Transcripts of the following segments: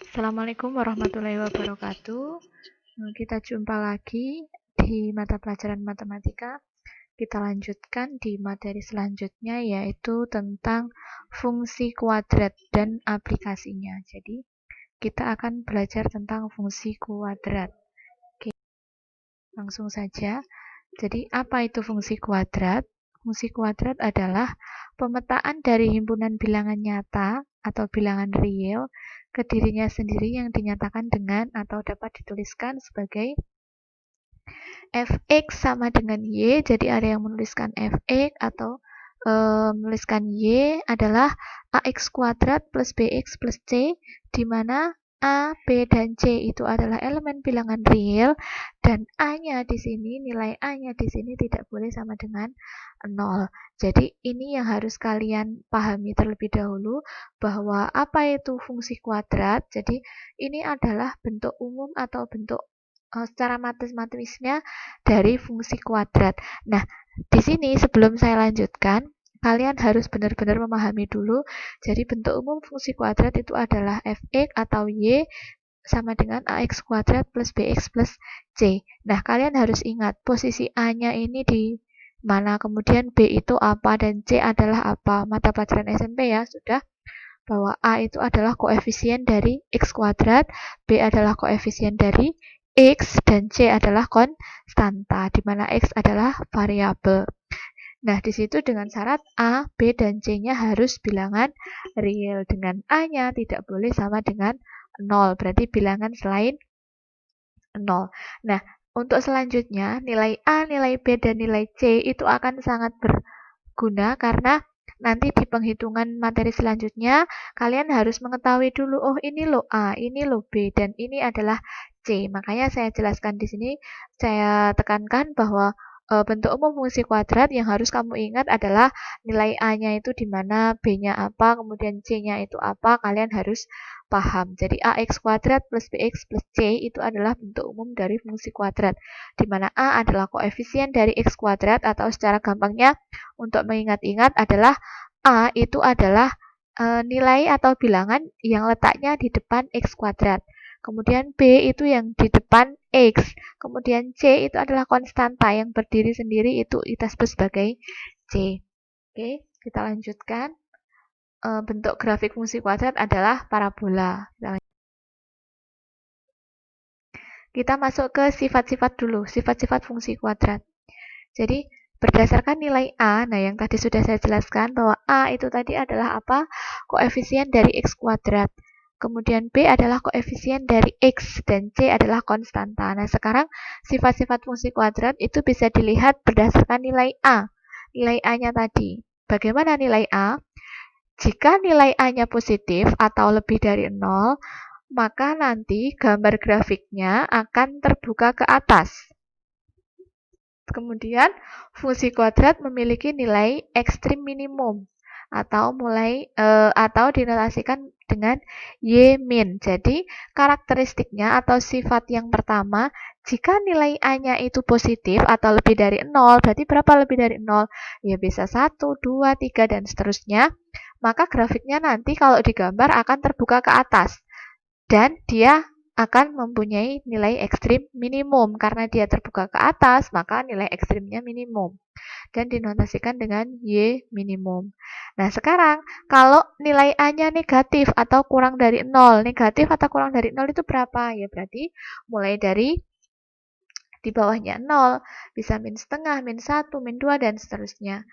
Assalamualaikum warahmatullahi wabarakatuh. Kita jumpa lagi di mata pelajaran matematika. Kita lanjutkan di materi selanjutnya, yaitu tentang fungsi kuadrat dan aplikasinya. Jadi, kita akan belajar tentang fungsi kuadrat. Oke, langsung saja. Jadi, apa itu fungsi kuadrat? Fungsi kuadrat adalah pemetaan dari himpunan bilangan nyata atau bilangan real ke dirinya sendiri yang dinyatakan dengan atau dapat dituliskan sebagai fx sama dengan y. Jadi ada yang menuliskan fx atau menuliskan y adalah ax kuadrat plus bx plus c, di mana a, b, dan c itu adalah elemen bilangan real, dan a-nya di sini, nilai a-nya di sini tidak boleh sama dengan 0. Jadi ini yang harus kalian pahami terlebih dahulu, bahwa apa itu fungsi kuadrat. Jadi ini adalah bentuk umum atau bentuk secara matematisnya dari fungsi kuadrat. Nah, di sini sebelum saya lanjutkan, kalian harus benar-benar memahami dulu. Jadi bentuk umum fungsi kuadrat itu adalah fx atau y sama dengan ax kuadrat plus bx plus c. Nah, kalian harus ingat posisi a-nya ini di mana, kemudian b itu apa, dan c adalah apa. Mata pelajaran SMP ya, sudah, bahwa a itu adalah koefisien dari x kuadrat, b adalah koefisien dari x, dan c adalah konstanta, di mana x adalah variabel. Nah, di situ dengan syarat A, B, dan C-nya harus bilangan real. Dengan A-nya tidak boleh sama dengan 0, berarti bilangan selain 0. Nah, untuk selanjutnya, nilai A, nilai B, dan nilai C itu akan sangat berguna karena nanti di penghitungan materi selanjutnya, kalian harus mengetahui dulu, oh ini loh A, ini loh B, dan ini adalah C. Makanya saya jelaskan di sini, saya tekankan bahwa bentuk umum fungsi kuadrat yang harus kamu ingat adalah nilai A-nya itu di mana, B-nya apa, kemudian C-nya itu apa, kalian harus paham. Jadi ax kuadrat plus bx plus c itu adalah bentuk umum dari fungsi kuadrat, di mana A adalah koefisien dari x kuadrat, atau secara gampangnya untuk mengingat-ingat adalah A itu adalah nilai atau bilangan yang letaknya di depan x kuadrat. Kemudian B itu yang di depan X. Kemudian C itu adalah konstanta yang berdiri sendiri, itu kita sebut sebagai C. Oke, kita lanjutkan. Bentuk grafik fungsi kuadrat adalah parabola. Kita masuk ke sifat-sifat dulu, sifat-sifat fungsi kuadrat. Jadi, berdasarkan nilai A, nah yang tadi sudah saya jelaskan bahwa A itu tadi adalah apa? Koefisien dari X kuadrat. Kemudian B adalah koefisien dari X, dan C adalah konstanta. Nah, sekarang sifat-sifat fungsi kuadrat itu bisa dilihat berdasarkan nilai A. Nilai A-nya tadi. Bagaimana nilai A? Jika nilai A-nya positif atau lebih dari 0, maka nanti gambar grafiknya akan terbuka ke atas. Kemudian, fungsi kuadrat memiliki nilai ekstrim minimum atau dinotasikan dengan y min. Jadi, karakteristiknya atau sifat yang pertama, jika nilai A-nya itu positif atau lebih dari 0, berarti berapa lebih dari 0? Ya bisa 1, 2, 3, dan seterusnya. Maka grafiknya nanti kalau digambar akan terbuka ke atas. Dan dia akan mempunyai nilai ekstrim minimum. Karena dia terbuka ke atas, maka nilai ekstrimnya minimum. Dan dinotasikan dengan Y minimum. Nah, sekarang kalau nilai A-nya negatif atau kurang dari 0. Negatif atau kurang dari 0 itu berapa? Ya berarti mulai dari di bawahnya 0, bisa min setengah, min 1, min 2, dan seterusnya.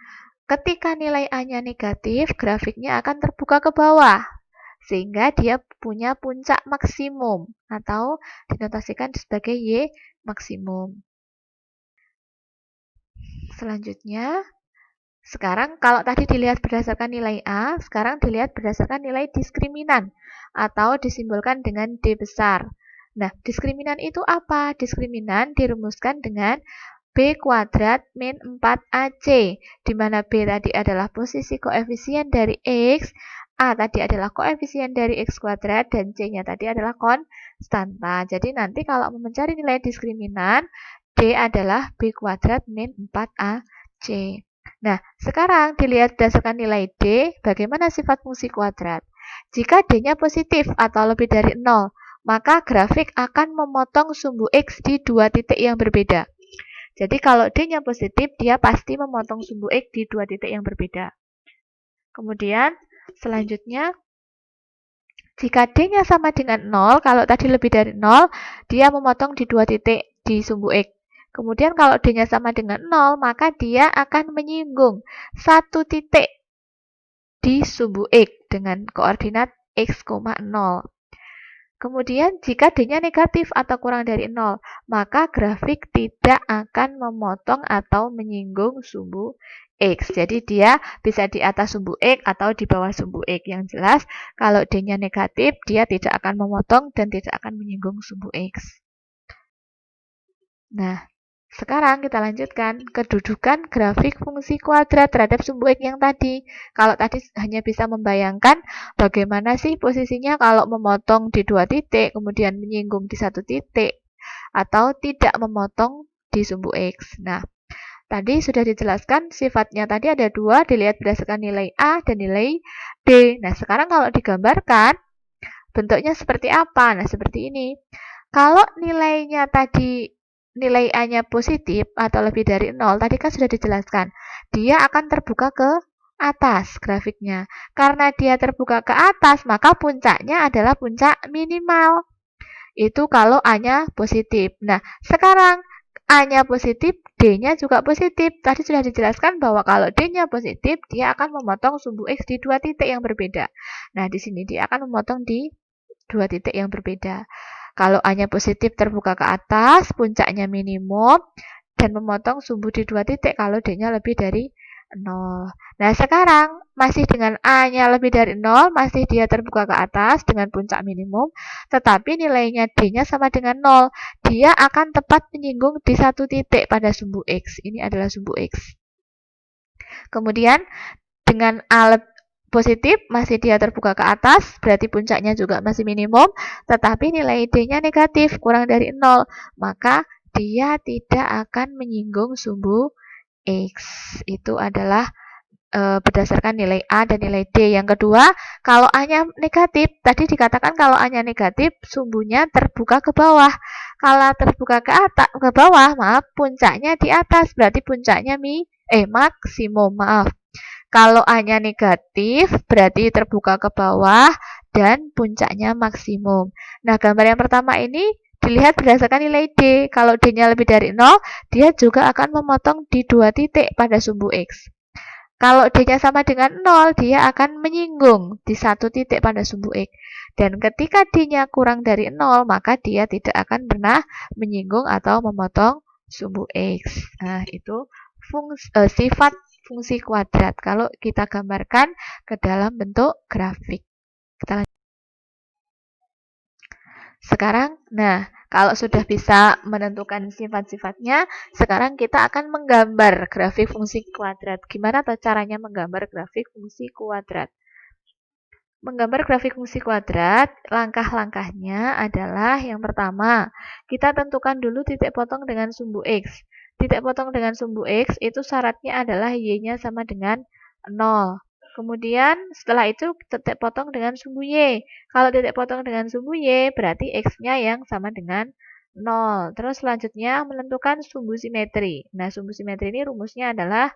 Ketika nilai A-nya negatif, grafiknya akan terbuka ke bawah. Sehingga dia punya puncak maksimum atau dinotasikan sebagai Y maksimum. Selanjutnya, sekarang kalau tadi dilihat berdasarkan nilai A, sekarang dilihat berdasarkan nilai diskriminan atau disimbolkan dengan D besar. Nah, diskriminan itu apa? Diskriminan dirumuskan dengan B kuadrat min 4AC, di mana B tadi adalah posisi koefisien dari X, A tadi adalah koefisien dari X kuadrat, dan C-nya tadi adalah konstanta. Jadi nanti kalau mau mencari nilai diskriminan, D adalah B kuadrat min 4AC. Nah, sekarang dilihat berdasarkan nilai D, bagaimana sifat fungsi kuadrat. Jika D-nya positif atau lebih dari 0, maka grafik akan memotong sumbu X di dua titik yang berbeda. Jadi kalau D-nya positif, dia pasti memotong sumbu X di dua titik yang berbeda. Kemudian selanjutnya, jika D-nya sama dengan 0, kalau tadi lebih dari 0, dia memotong di dua titik di sumbu X. Kemudian kalau D-nya sama dengan 0, maka dia akan menyinggung satu titik di sumbu X dengan koordinat X, 0. Kemudian jika D-nya negatif atau kurang dari 0, maka grafik tidak akan memotong atau menyinggung sumbu X. Jadi dia bisa di atas sumbu X atau di bawah sumbu X. Yang jelas kalau D-nya negatif, dia tidak akan memotong dan tidak akan menyinggung sumbu X. Nah, sekarang kita lanjutkan kedudukan grafik fungsi kuadrat terhadap sumbu X yang tadi. Kalau tadi hanya bisa membayangkan bagaimana sih posisinya kalau memotong di dua titik, kemudian menyinggung di satu titik, atau tidak memotong di sumbu X. Nah, tadi sudah dijelaskan sifatnya tadi ada dua, dilihat berdasarkan nilai A dan nilai D. Nah, sekarang kalau digambarkan, bentuknya seperti apa? Nah, seperti ini. Kalau nilainya tadi nilai A-nya positif atau lebih dari 0, tadi kan sudah dijelaskan. Dia akan terbuka ke atas grafiknya. Karena dia terbuka ke atas, maka puncaknya adalah puncak minimal. Itu kalau A-nya positif. Nah, sekarang A-nya positif, D-nya juga positif. Tadi sudah dijelaskan bahwa kalau D-nya positif, dia akan memotong sumbu X di dua titik yang berbeda. Nah, di sini dia akan memotong di dua titik yang berbeda. Kalau A-nya positif terbuka ke atas, puncaknya minimum, dan memotong sumbu di dua titik kalau D-nya lebih dari 0. Nah, sekarang masih dengan A-nya lebih dari 0, masih dia terbuka ke atas dengan puncak minimum, tetapi nilainya D-nya sama dengan 0. Dia akan tepat menyinggung di satu titik pada sumbu X. Ini adalah sumbu X. Kemudian, dengan A positif, masih dia terbuka ke atas, berarti puncaknya juga masih minimum, tetapi nilai D-nya negatif, kurang dari 0, maka dia tidak akan menyinggung sumbu X. Itu adalah berdasarkan nilai A dan nilai D. Yang kedua, kalau A-nya negatif, tadi dikatakan kalau A-nya negatif, sumbunya terbuka ke bawah. Kalau terbuka ke atas, ke bawah, maaf, puncaknya di atas, berarti puncaknya maksimum, maaf. Kalau A-nya negatif, berarti terbuka ke bawah dan puncaknya maksimum. Nah, gambar yang pertama ini dilihat berdasarkan nilai D. Kalau D-nya lebih dari 0, dia juga akan memotong di dua titik pada sumbu X. Kalau D-nya sama dengan 0, dia akan menyinggung di satu titik pada sumbu X. Dan ketika D-nya kurang dari 0, maka dia tidak akan pernah menyinggung atau memotong sumbu X. Nah, itu sifat fungsi kuadrat kalau kita gambarkan ke dalam bentuk grafik. Kita lanjut. Sekarang, nah, kalau sudah bisa menentukan sifat-sifatnya, sekarang kita akan menggambar grafik fungsi kuadrat. Gimana caranya menggambar grafik fungsi kuadrat? Menggambar grafik fungsi kuadrat, langkah-langkahnya adalah yang pertama, kita tentukan dulu titik potong dengan sumbu X. Titik potong dengan sumbu X itu syaratnya adalah Y-nya sama dengan 0. Kemudian setelah itu titik potong dengan sumbu Y. Kalau titik potong dengan sumbu Y berarti X-nya yang sama dengan 0. Terus selanjutnya menentukan sumbu simetri. Nah, sumbu simetri ini rumusnya adalah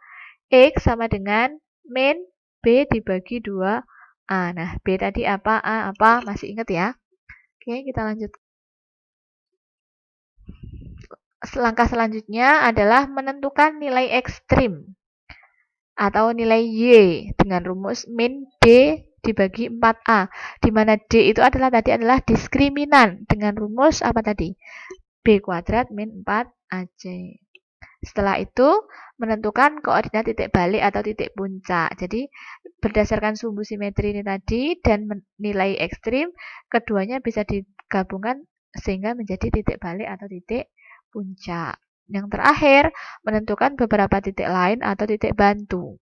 X sama dengan min B dibagi 2A. Nah, B tadi apa, A apa, masih ingat ya? Oke, kita lanjut. Langkah selanjutnya adalah menentukan nilai ekstrim atau nilai Y dengan rumus min D dibagi 4A, di mana D itu tadi adalah diskriminan dengan rumus apa tadi? B kuadrat min 4AC. Setelah itu menentukan koordinat titik balik atau titik puncak. Jadi berdasarkan sumbu simetri ini tadi dan nilai ekstrim, keduanya bisa digabungkan sehingga menjadi titik balik atau titik puncak. Yang terakhir, menentukan beberapa titik lain atau titik bantu.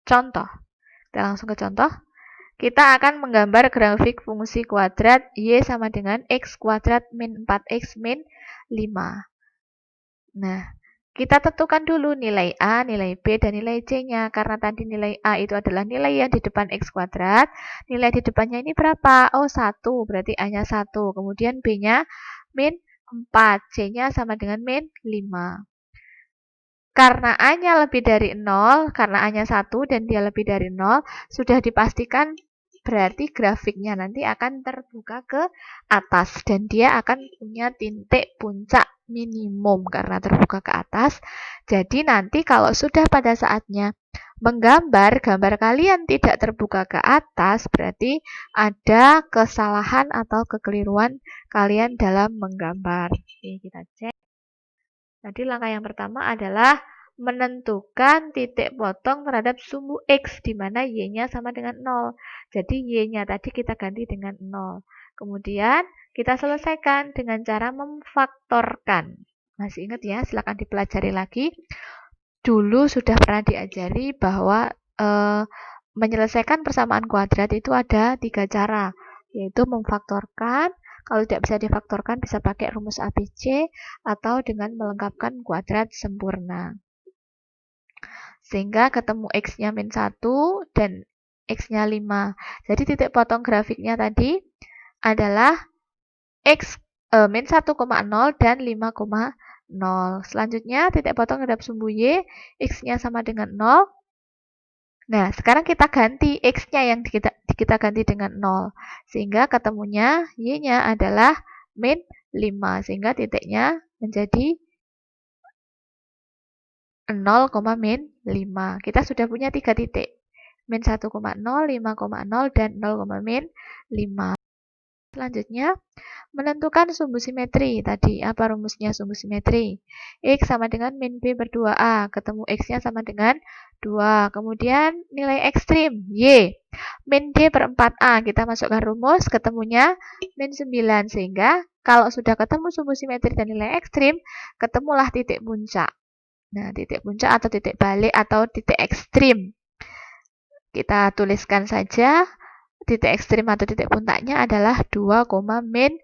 Contoh, kita langsung ke contoh. Kita akan menggambar grafik fungsi kuadrat Y sama dengan X kuadrat min 4X min 5. Nah, Kita tentukan dulu nilai A, nilai B, dan nilai C-nya. Karena tadi nilai A itu adalah nilai yang di depan X kuadrat. Nilai di depannya ini berapa? Oh, 1. Berarti A-nya 1. Kemudian B-nya min 4. C-nya sama dengan min 5. Karena A-nya lebih dari 0, karena A-nya 1 dan dia lebih dari 0, sudah dipastikan berarti grafiknya nanti akan terbuka ke atas dan dia akan punya titik puncak minimum karena terbuka ke atas. Jadi nanti kalau sudah pada saatnya menggambar, gambar kalian tidak terbuka ke atas, berarti ada kesalahan atau kekeliruan kalian dalam menggambar. Oke, kita cek. Jadi langkah yang pertama adalah menentukan titik potong terhadap sumbu X, di mana Y-nya sama dengan 0. Jadi Y-nya tadi kita ganti dengan 0. Kemudian kita selesaikan dengan cara memfaktorkan. Masih ingat ya, silakan dipelajari lagi. Dulu sudah pernah diajari bahwa menyelesaikan persamaan kuadrat itu ada 3 cara, yaitu memfaktorkan. Kalau tidak bisa difaktorkan bisa pakai rumus ABC atau dengan melengkapkan kuadrat sempurna. Sehingga ketemu X-nya min 1 dan X-nya 5. Jadi titik potong grafiknya tadi adalah X min 1,0 dan 5,0. Selanjutnya titik potong terhadap sumbu Y, X-nya sama dengan 0. Nah, sekarang kita ganti X-nya yang kita ganti dengan 0. Sehingga ketemunya Y-nya adalah min 5. Sehingga titiknya menjadi 0, min 5. Kita sudah punya 3 titik. Min 1,0, 5,0, dan 0, min 5. Selanjutnya, menentukan sumbu simetri. Tadi apa rumusnya sumbu simetri? X sama dengan min B per 2A. Ketemu X-nya sama dengan 2. Kemudian nilai ekstrim, Y. Min D per 4A. Kita masukkan rumus, ketemunya min 9. Sehingga kalau sudah ketemu sumbu simetri dan nilai ekstrim, ketemulah titik puncak. Nah, titik puncak atau titik balik atau titik ekstrim. Kita tuliskan saja. Titik ekstrim atau titik puncaknya adalah 2, min.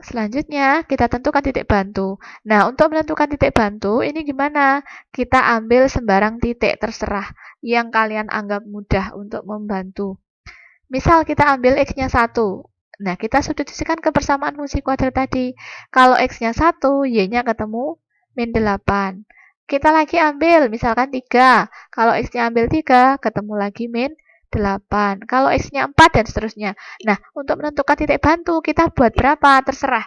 Selanjutnya, kita tentukan titik bantu. Nah, untuk menentukan titik bantu, ini gimana? Kita ambil sembarang titik, terserah yang kalian anggap mudah untuk membantu. Misal kita ambil X-nya 1. Nah, kita substitusikan ke persamaan fungsi kuadrat tadi. Kalau X-nya 1, Y-nya ketemu min 8. Kita lagi ambil, misalkan 3. Kalau X-nya ambil 3, ketemu lagi min 8. Kalau X-nya 4, dan seterusnya. Nah, untuk menentukan titik bantu, kita buat berapa? Terserah.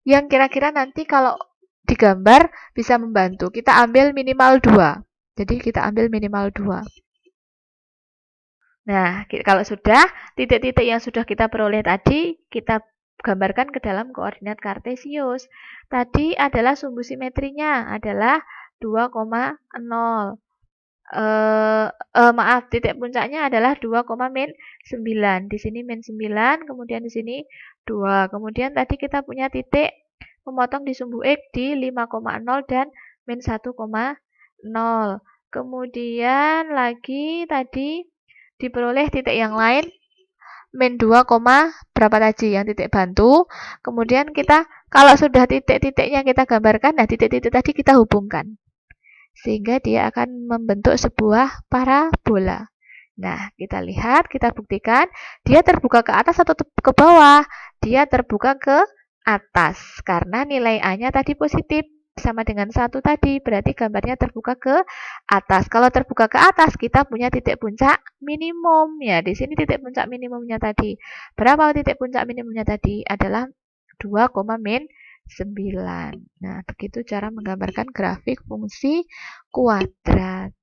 Yang kira-kira nanti kalau digambar bisa membantu. Kita ambil minimal 2. Jadi, kita ambil minimal 2. Nah, kalau sudah, titik-titik yang sudah kita peroleh tadi, kita gambarkan ke dalam koordinat kartesius. Tadi adalah sumbu simetrinya, adalah 2,0. Maaf, titik puncaknya adalah 2, min 9. Di sini min 9, kemudian di sini 2. Kemudian tadi kita punya titik memotong di sumbu X di 5,0 dan min 1,0. Kemudian lagi tadi diperoleh titik yang lain min 2, berapa tadi yang titik bantu. Kemudian kita kalau sudah titik-titiknya kita gambarkan, nah titik-titik tadi kita hubungkan. Sehingga dia akan membentuk sebuah parabola. Nah, kita lihat, kita buktikan dia terbuka ke atas atau ke bawah. Dia terbuka ke atas karena nilai A-nya tadi positif sama dengan 1 tadi, berarti gambarnya terbuka ke atas. Kalau terbuka ke atas, kita punya titik puncak minimum. Ya, di sini titik puncak minimumnya tadi. Berapa titik puncak minimumnya tadi? Adalah 2, min 9. Nah, begitu cara menggambarkan grafik fungsi kuadrat.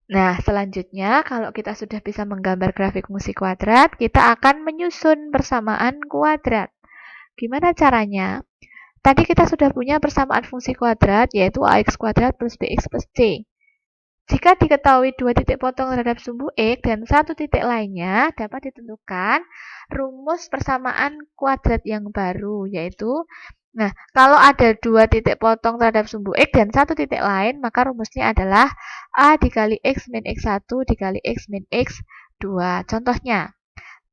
Nah, selanjutnya kalau kita sudah bisa menggambar grafik fungsi kuadrat, kita akan menyusun persamaan kuadrat. Gimana caranya? Tadi kita sudah punya persamaan fungsi kuadrat, yaitu ax kuadrat plus bx plus c. Jika diketahui 2 titik potong terhadap sumbu X dan 1 titik lainnya, dapat ditentukan rumus persamaan kuadrat yang baru, yaitu, nah, kalau ada 2 titik potong terhadap sumbu X dan 1 titik lain, maka rumusnya adalah A dikali X min X1 dikali X min X2. Contohnya,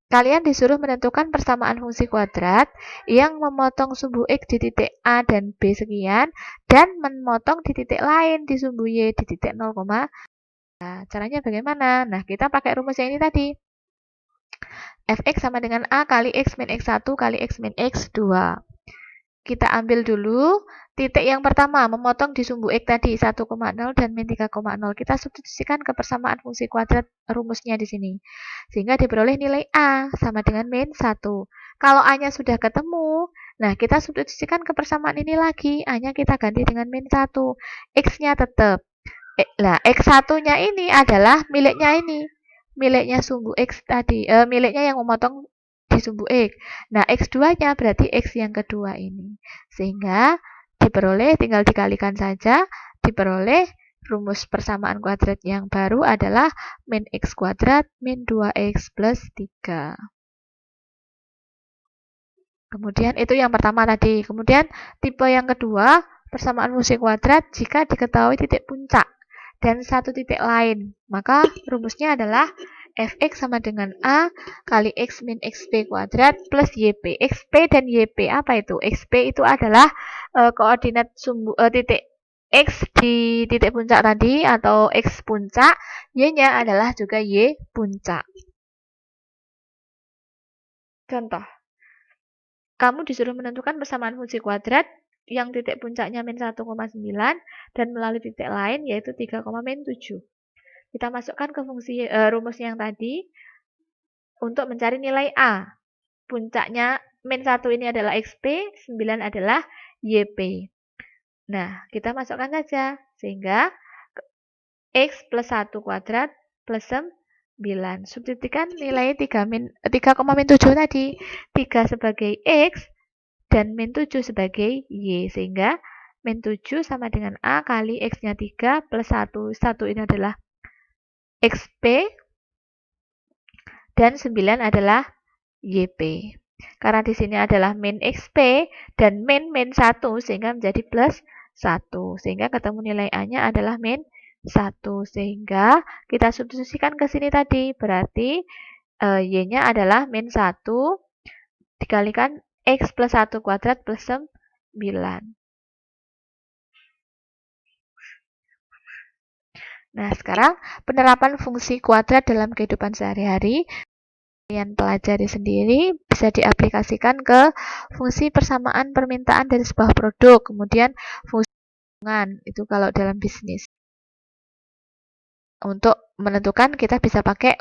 Kalian disuruh menentukan persamaan fungsi kuadrat yang memotong sumbu X di titik A dan B sekian, dan memotong di titik lain di sumbu Y di titik 0, nah, caranya bagaimana? Nah, kita pakai rumus yang ini tadi. Fx sama dengan A kali X min X1 kali X min X2. Kita ambil dulu titik yang pertama, memotong di sumbu X tadi 1,0 dan min 3,0. Kita substitusikan ke persamaan fungsi kuadrat rumusnya di sini. Sehingga diperoleh nilai A sama dengan min 1. Kalau A-nya sudah ketemu, nah kita substitusikan ke persamaan ini lagi. A-nya kita ganti dengan min 1. X-nya tetap. Nah, X1-nya ini adalah miliknya ini. Miliknya sumbu X tadi. Miliknya yang memotong di sumbu X. Nah, X2-nya berarti X yang kedua ini. Sehingga diperoleh, tinggal dikalikan saja, diperoleh rumus persamaan kuadrat yang baru adalah min X kuadrat min 2X plus 3. Kemudian itu yang pertama tadi. Kemudian tipe yang kedua, persamaan fungsi kuadrat jika diketahui titik puncak dan satu titik lain. Maka rumusnya adalah Fx sama dengan A kali X min XP kuadrat plus YP. XP dan YP apa itu? XP itu adalah koordinat titik X di titik puncak tadi atau X puncak. Y-nya adalah juga Y puncak. Contoh. Kamu disuruh menentukan persamaan fungsi kuadrat yang titik puncaknya min 1,9 dan melalui titik lain yaitu 3, min 7. Kita masukkan ke fungsi rumusnya yang tadi untuk mencari nilai A. Puncaknya min 1 ini adalah XP, 9 adalah YP. Nah, kita masukkan saja sehingga X plus 1 kuadrat plus 9. Substitusikan nilai 3, min 7 tadi. 3 sebagai X dan min 7 sebagai Y. Sehingga min 7 sama dengan A kali X-nya 3 plus 1. 1 ini adalah XP dan 9 adalah YP. Karena di sini adalah min XP dan min 1 sehingga menjadi plus 1. Sehingga ketemu nilai A-nya adalah min 1. Sehingga kita substitusikan ke sini tadi. Berarti Y-nya adalah min 1 dikalikan X plus 1 kuadrat plus 9. Nah, sekarang penerapan fungsi kuadrat dalam kehidupan sehari-hari kalian pelajari sendiri bisa diaplikasikan ke fungsi persamaan permintaan dari sebuah produk, kemudian fungsi hubungan itu kalau dalam bisnis. Untuk menentukan kita bisa pakai